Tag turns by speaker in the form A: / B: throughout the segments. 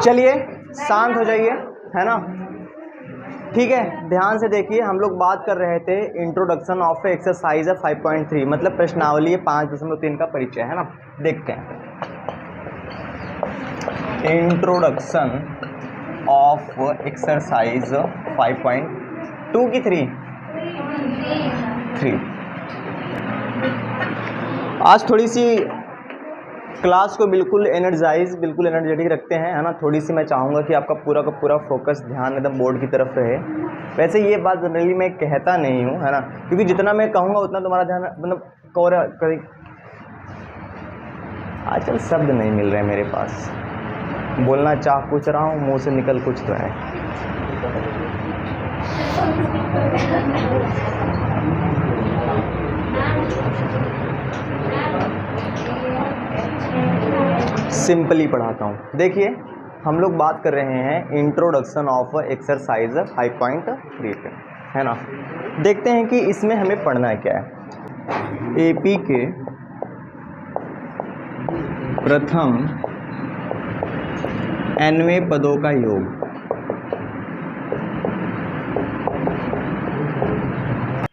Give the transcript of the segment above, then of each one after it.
A: चलिए शांत हो जाइए, है ना। ठीक है, ध्यान से देखिए, हम लोग बात कर रहे थे इंट्रोडक्शन ऑफ एक्सरसाइज 5.3, मतलब प्रश्नावली 5.3 का परिचय, है ना। देखते हैं इंट्रोडक्शन ऑफ एक्सरसाइज 5.2 की 3 आज थोड़ी सी क्लास को बिल्कुल एनर्जेटिक रखते हैं, है ना। थोड़ी सी मैं चाहूँगा कि आपका पूरा का पूरा फोकस ध्यान एकदम बोर्ड की तरफ रहे। वैसे ये बात जनरली मैं कहता नहीं हूँ, है ना, क्योंकि जितना मैं कहूँगा उतना तुम्हारा ध्यान मतलब आजकल शब्द नहीं मिल रहे मेरे पास, बोलना चाह कुछ रहा हूँ, मुंह से निकल कुछ रहा है। सिंपली पढ़ाता हूँ। देखिए, हम लोग बात कर रहे हैं इंट्रोडक्शन ऑफ एक्सरसाइज 5.3 पे, है ना। देखते हैं कि इसमें हमें पढ़ना है क्या है। एपी के प्रथम nवें पदों का योग।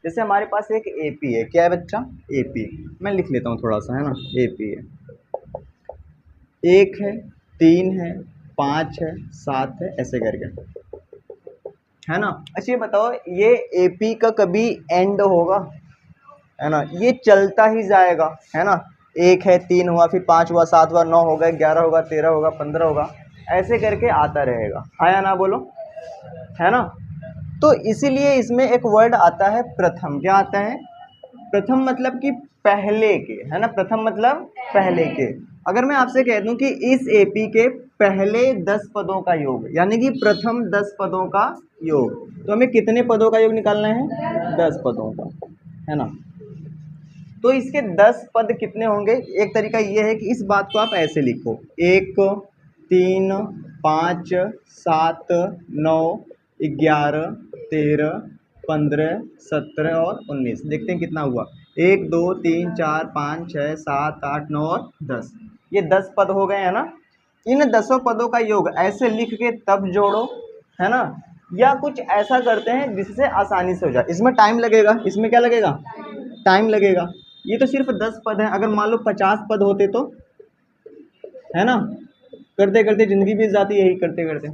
A: जैसे हमारे पास एक एपी है, क्या है बच्चा? एपी। मैं लिख लेता हूँ थोड़ा सा, है ना। एपी है, 1 है, 3 है, 5 है, 7 है, ऐसे करके, है ना। अच्छा ये बताओ, ये एपी का कभी एंड होगा? है ना, ये चलता ही जाएगा, है ना। 1 है, 3 हुआ, फिर 5 हुआ, 7 हुआ, 9 होगा, 11 होगा, 13 होगा, 15 होगा, ऐसे करके आता रहेगा, हाँ या ना बोलो, है ना। तो इसीलिए इसमें एक वर्ड आता है प्रथम। क्या आता है? प्रथम मतलब कि पहले के, है ना। प्रथम मतलब पहले के। अगर मैं आपसे कह दूं कि इस एपी के पहले 10 पदों का योग, यानी कि प्रथम 10 पदों का योग, तो हमें कितने पदों का योग निकालना है? 10 पदों का, है ना। तो इसके 10 पद कितने होंगे? एक तरीका ये है कि इस बात को आप ऐसे लिखो, 1, 3, 5, 7, 9, 11, 13, 15, 17 और 19। देखते हैं कितना हुआ। 1, 2, 3, 4, 5, 6, 7, 8, 9 और 10। ये 10 पद हो गए, है ना। इन 10 पदों का योग ऐसे लिख के तब जोड़ो, है ना। या कुछ ऐसा करते हैं जिससे आसानी से हो जाए। इसमें टाइम लगेगा, इसमें क्या लगेगा? टाइम लगेगा। ये तो सिर्फ 10 पद हैं, अगर मान लो 50 पद होते तो, है ना, करते करते जिंदगी बीत जाती है यही करते करते।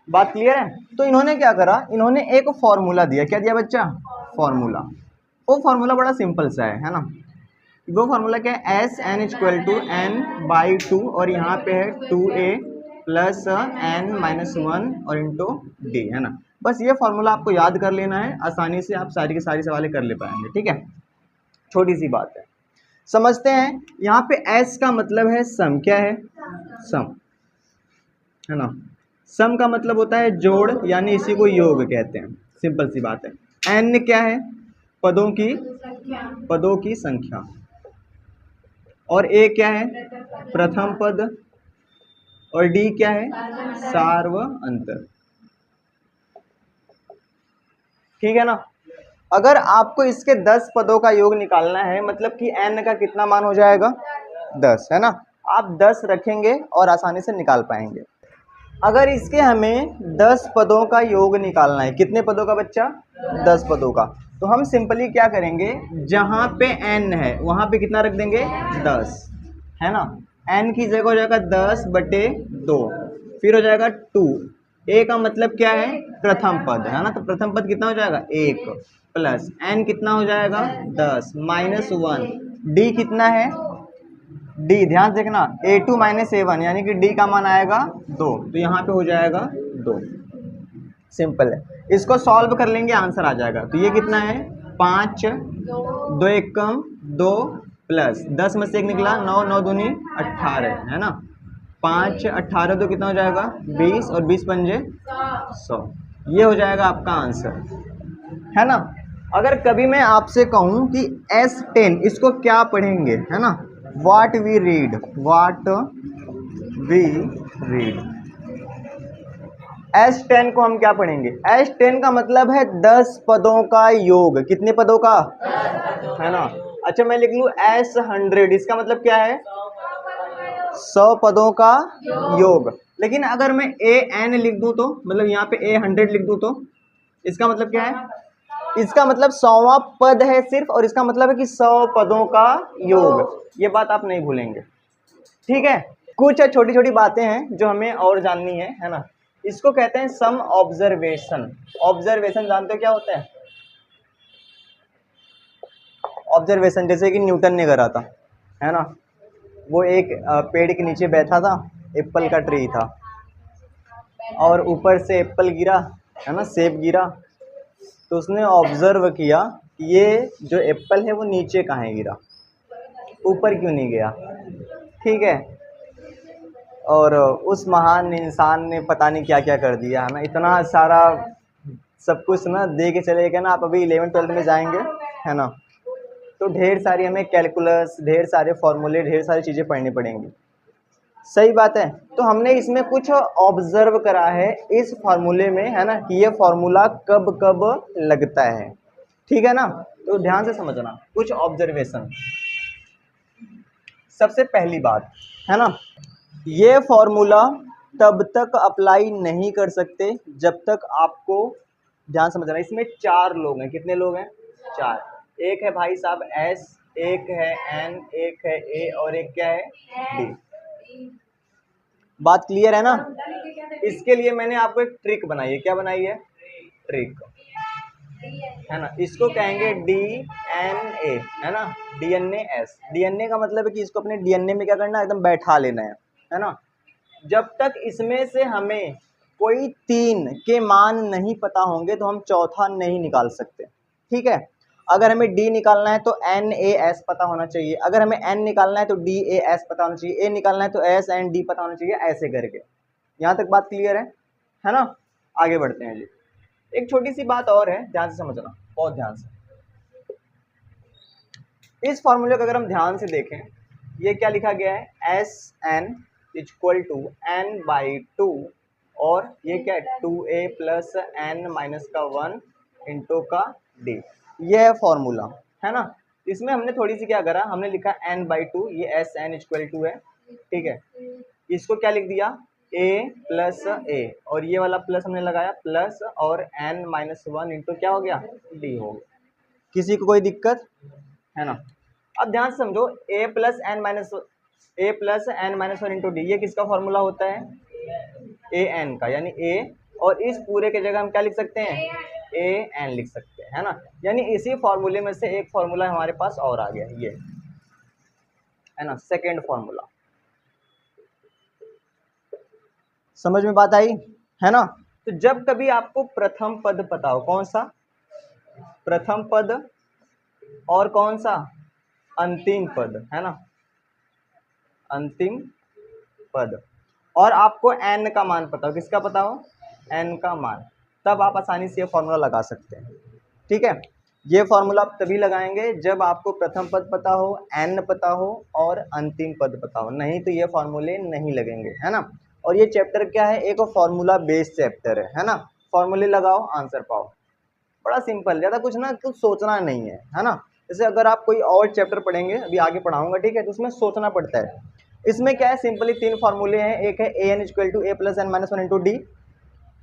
A: बात क्लियर है? तो इन्होंने क्या करा, इन्होंने एक फॉर्मूला दिया। क्या दिया बच्चा? फॉर्मूला। वो फॉर्मूला बड़ा सिंपल सा है ना। वो फॉर्मूला क्या है? S N equal to n/2, और यहाँ पे है 2a प्लस n-1 और इंटू डी, है ना। बस ये फॉर्मूला आपको याद कर लेना है, आसानी से आप सारी की सारी सवालें कर ले पाएंगे। ठीक है, छोटी सी बात है, समझते हैं। यहाँ पे s का मतलब है सम। क्या है? सम, है ना। सम का मतलब होता है जोड़, यानी इसी को योग कहते हैं। सिंपल सी बात है। n क्या है? पदों की संख्या। और a क्या है? प्रथम पद। और d क्या है? सार्व अंतर। ठीक है ना। अगर आपको इसके 10 पदों का योग निकालना है, मतलब कि n का कितना मान हो जाएगा? 10, है ना। आप 10 रखेंगे और आसानी से निकाल पाएंगे। अगर इसके हमें 10 पदों का योग निकालना है, कितने पदों का बच्चा? 10 पदों का। तो हम सिंपली क्या करेंगे, जहां पे n है वहां पे कितना रख देंगे? 10, है ना। n की जगह हो जाएगा 10/2, फिर हो जाएगा 2। a का मतलब क्या है? प्रथम पद, है ना। तो प्रथम पद कितना हो जाएगा? 1 प्लस n कितना हो जाएगा? 10 -1। d कितना है? d, ध्यान देखना, a2 - a1, यानी कि d का मान आएगा 2, तो यहाँ पे हो जाएगा 2। सिंपल है, इसको सॉल्व कर लेंगे, आंसर आ जाएगा। तो ये कितना है? 5, 2 1 कम 2 प्लस 10 में से 1 निकला, 9, 9 दूनी 18, है ना। 5 18 तो कितना हो जाएगा? 20, और 20 पंजे 100। ये हो जाएगा आपका आंसर, है ना। अगर कभी मैं आपसे कहूं कि S10, इसको क्या पढ़ेंगे, है ना। What we read, S10 को हम क्या पढ़ेंगे? S10 का मतलब है 10 पदों का योग। कितने पदों का? है ना। अच्छा मैं लिख लूं S100, इसका मतलब क्या है? 100 पदों का योग। लेकिन अगर मैं an लिख दूं तो, मतलब यहाँ पे a100 लिख दूं तो इसका मतलब क्या है? इसका मतलब 100वां पद है सिर्फ, और इसका मतलब है कि 100 पदों का योग। ये बात आप नहीं भूलेंगे, ठीक है। कुछ छोटी छोटी बातें हैं जो हमें और जाननी है ना। इसको कहते हैं सम ऑब्जर्वेशन। ऑब्जर्वेशन जानते हो क्या होता है? ऑब्जर्वेशन जैसे कि न्यूटन ने करा था, है ना। वो एक पेड़ के नीचे बैठा था, एप्पल का ट्री था, और ऊपर से एप्पल गिरा, है ना, सेब गिरा। तो उसने ऑब्जर्व किया कि ये जो एप्पल है वो नीचे कहाँ गिरा, ऊपर क्यों नहीं गया, ठीक है। और उस महान इंसान ने पता नहीं क्या क्या कर दिया, है ना। इतना सारा सब कुछ ना दे के चले गए ना। आप अभी 11th-12th में जाएंगे, है ना, तो ढेर सारी हमें कैलकुलस, ढेर सारे फॉर्मूले, ढेर सारी चीज़ें पढ़नी पड़ेंगी। सही बात है। तो हमने इसमें कुछ ऑब्जर्व करा है इस फार्मूले में, है ना, कि ये फार्मूला कब कब लगता है, ठीक है ना। तो ध्यान से समझना कुछ ऑब्जर्वेशन। सबसे पहली बात, है ना, ये फॉर्मूला तब तक अप्लाई नहीं कर सकते जब तक आपको, ध्यान समझना, इसमें 4 लोग हैं। कितने लोग हैं? 4। एक है भाई साहब एस, एक है एन, एक है ए, और एक क्या है? डी। बात क्लियर है ना। इसके लिए मैंने आपको एक ट्रिक बनाई है। क्या बनाई है? ट्रिक, है ना। इसको कहेंगे DNA, है ना, DNA-S। DNA का मतलब है कि इसको अपने DNA में क्या करना है? एकदम बैठा लेना है ना। जब तक इसमें से हमें कोई 3 के मान नहीं पता होंगे तो हम चौथा नहीं निकाल सकते, ठीक है। अगर हमें D निकालना है तो NAS पता होना चाहिए, अगर हमें N निकालना है तो DAS पता होना चाहिए, A निकालना है तो S and D पता होना चाहिए, ऐसे करके। यहाँ तक बात क्लियर है ना। आगे बढ़ते हैं जी। एक छोटी सी बात और है, ध्यान से समझना, बहुत ध्यान से। इस फॉर्मूले को अगर हम ध्यान से देखें, ये क्या लिखा गया है? SN इक्वल टू N/2, और ये क्या है? 2A प्लस N-1 इंटू का D। ये है फॉर्मूला, है ना। इसमें हमने थोड़ी सी क्या करा, हमने लिखा N/2, ये SN इक्वल टू है, ठीक है। इसको क्या लिख दिया? A प्लस A, और ये वाला प्लस हमने लगाया प्लस, और N-1 इंटू क्या हो गया? D हो गया। किसी को कोई दिक्कत है ना? अब ध्यान से समझो, a plus N minus one into D, ये किसका फॉर्मूला होता है? ए एन का, यानी a, और इस पूरे के जगह हम क्या लिख सकते हैं? ए एन लिख सकते हैं, है ना। यानी इसी फॉर्मूले में से एक फॉर्मूला हमारे पास और आ गया, ये है ना, सेकेंड फॉर्मूला। समझ में बात आई, है ना। तो जब कभी आपको प्रथम पद पता हो, कौन सा? प्रथम पद, और कौन सा? अंतिम पद, है ना, अंतिम पद। और आपको n का मान पता हो, किसका पता हो? n का मान, तब आप आसानी से ये फॉर्मूला लगा सकते हैं, ठीक है। ये फॉर्मूला आप तभी लगाएंगे जब आपको प्रथम पद पता हो, n पता हो, और अंतिम पद पता हो, नहीं तो ये फॉर्मूले नहीं लगेंगे, है ना। और ये चैप्टर क्या है? एक फॉर्मूला बेस्ड चैप्टर है ना। फॉर्मूले लगाओ, आंसर पाओ, बड़ा सिंपल, ज़्यादा कुछ ना, कुछ सोचना नहीं है ना। जैसे अगर आप कोई और चैप्टर पढ़ेंगे, अभी आगे पढ़ाऊंगा, ठीक है, तो उसमें सोचना पड़ता है। इसमें क्या है? सिंपली 3 फार्मूले हैं। एक है an equal to a plus n-1 into D,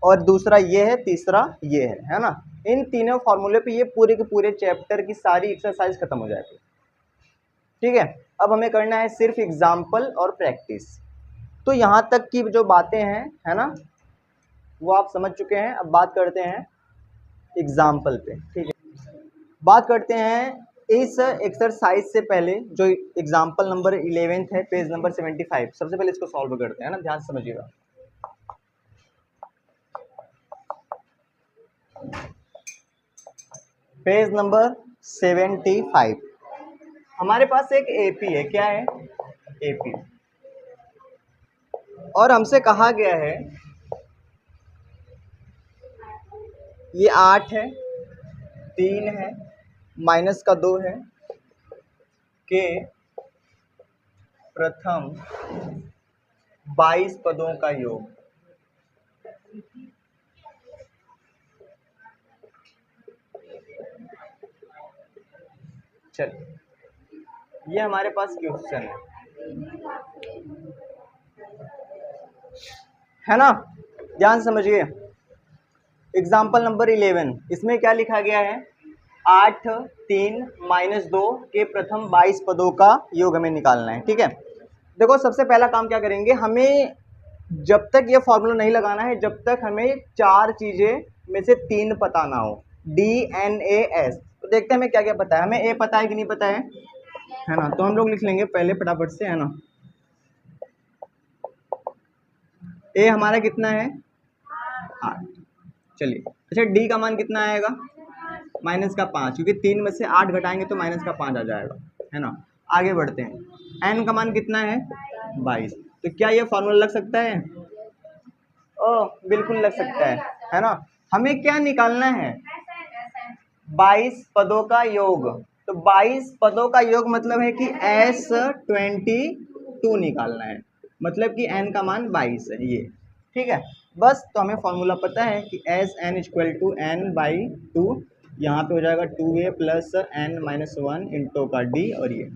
A: और दूसरा ये है, तीसरा ये है ना। इन तीनों फार्मूले पे ये पूरे के पूरे चैप्टर की सारी एक्सरसाइज खत्म हो जाएगी, ठीक है। अब हमें करना है सिर्फ एग्जाम्पल और प्रैक्टिस। तो यहाँ तक की जो बातें हैं, है ना, वो आप समझ चुके हैं। अब बात करते हैं एग्जाम्पल पे, ठीक है। बात करते हैं इस एक्सरसाइज से पहले जो एग्जाम्पल नंबर 11 है, पेज नंबर 75, सबसे पहले इसको सॉल्व करते हैं ना, ध्यान से समझिएगा। पेज नंबर 75, हमारे पास एक एपी है। क्या है? एपी। और हमसे कहा गया है, ये 8 है, 3 है, माइनस का 2 है, के प्रथम 22 पदों का योग। चलिए, ये हमारे पास क्वेश्चन है। है ना। ध्यान से समझिए। एग्जाम्पल नंबर 11, इसमें क्या लिखा गया है, 8 3 -2 के प्रथम 22 पदों का योग हमें निकालना है। ठीक है, देखो सबसे पहला काम क्या करेंगे, हमें जब तक ये फॉर्मूला नहीं लगाना है जब तक हमें चार चीजें में से तीन पता ना हो, डी एन ए एस। तो देखते हैं हमें क्या क्या पता है, हमें ए पता है कि नहीं पता है ना। तो हम लोग लिख लेंगे पहले फटाफट से, है ना। ए हमारा कितना है, 8। चलिए, अच्छा डी का मान कितना आएगा, -5, क्योंकि 3 में से 8 घटाएंगे तो -5 आ जाएगा, है ना। आगे बढ़ते हैं, एन का मान कितना है, 22। तो क्या ये फॉर्मूला लग सकता है, ओ बिल्कुल लग सकता है ना। हमें क्या निकालना है, 22 पदों का योग। तो 22 पदों का योग मतलब है कि S22 निकालना है, मतलब कि n का मान 22 है ये। ठीक है, बस तो हमें फॉर्मूला पता है कि SN = n/2, यहाँ पे हो जाएगा 2a + n-1 इंटू का d और ये।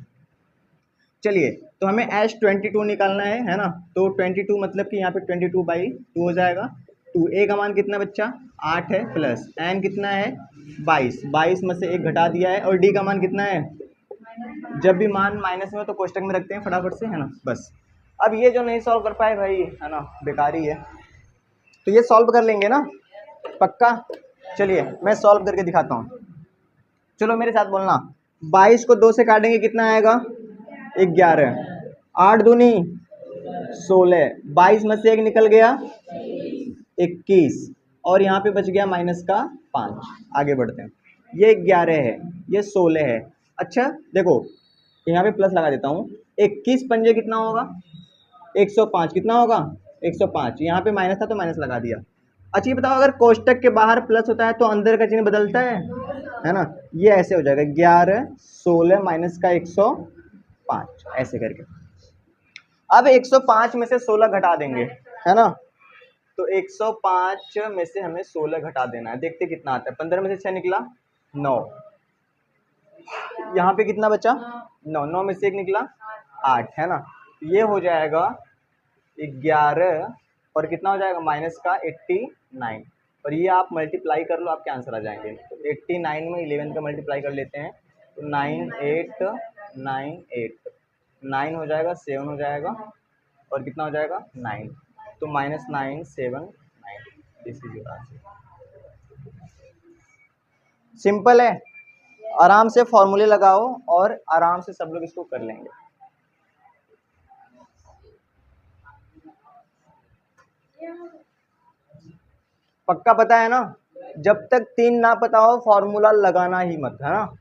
A: चलिए, तो हमें S22 निकालना है ना। तो 22 मतलब कि यहाँ पे 22/2 हो जाएगा। 2a का मान कितना बच्चा, 8 है, प्लस n कितना है, 22 में से 1 घटा दिया है, और d का मान कितना है, जब भी मान माइनस में हो तो कोष्टक में रखते हैं फटाफट से, है ना। बस अब ये जो नहीं सॉल्व कर पाए भाई, है ना, बेकार ही है। तो ये सॉल्व कर लेंगे ना, पक्का। चलिए मैं सॉल्व करके दिखाता हूँ, चलो मेरे साथ बोलना। 22 को 2 से काटेंगे कितना आएगा, 11। 8 दूनी 16, 22 में से 1 निकल गया 21, और यहाँ पे बच गया -5। आगे बढ़ते हैं, ये 11 है, ये 16 है। अच्छा देखो, यहाँ पे प्लस लगा देता हूँ, 21 पंजे कितना होगा, 105। कितना होगा, 105। यहाँ पे माइनस था तो माइनस लगा दिया। अच्छा ये बताओ, अगर कोष्टक के बाहर प्लस होता है तो अंदर का चिन्ह बदलता है ना। ये ऐसे हो जाएगा 11 16 माइनस का 105, ऐसे करके। अब 105 में से 16 घटा देंगे, है ना। तो 105 में से हमें 16 घटा देना है, देखते कितना आता है। 15 में से 6 निकला 9, यहाँ पे कितना बचा 9, 9 में से 1 निकला 8, है ना। ये हो जाएगा 11, और कितना हो जाएगा माइनस का 89, और ये आप मल्टीप्लाई कर लो, आपके आंसर आ जाएंगे। तो 89 में 11 का मल्टीप्लाई कर लेते हैं, तो 9898, 9 हो जाएगा, 7 हो जाएगा, और कितना हो जाएगा 9, तो -979। This is your answer. Simple है, आराम से फॉर्मूले लगाओ और आराम से सब लोग इसको कर लेंगे। पक्का पता है ना, जब तक 3 ना पता हो फॉर्मूला लगाना ही मत, है ना।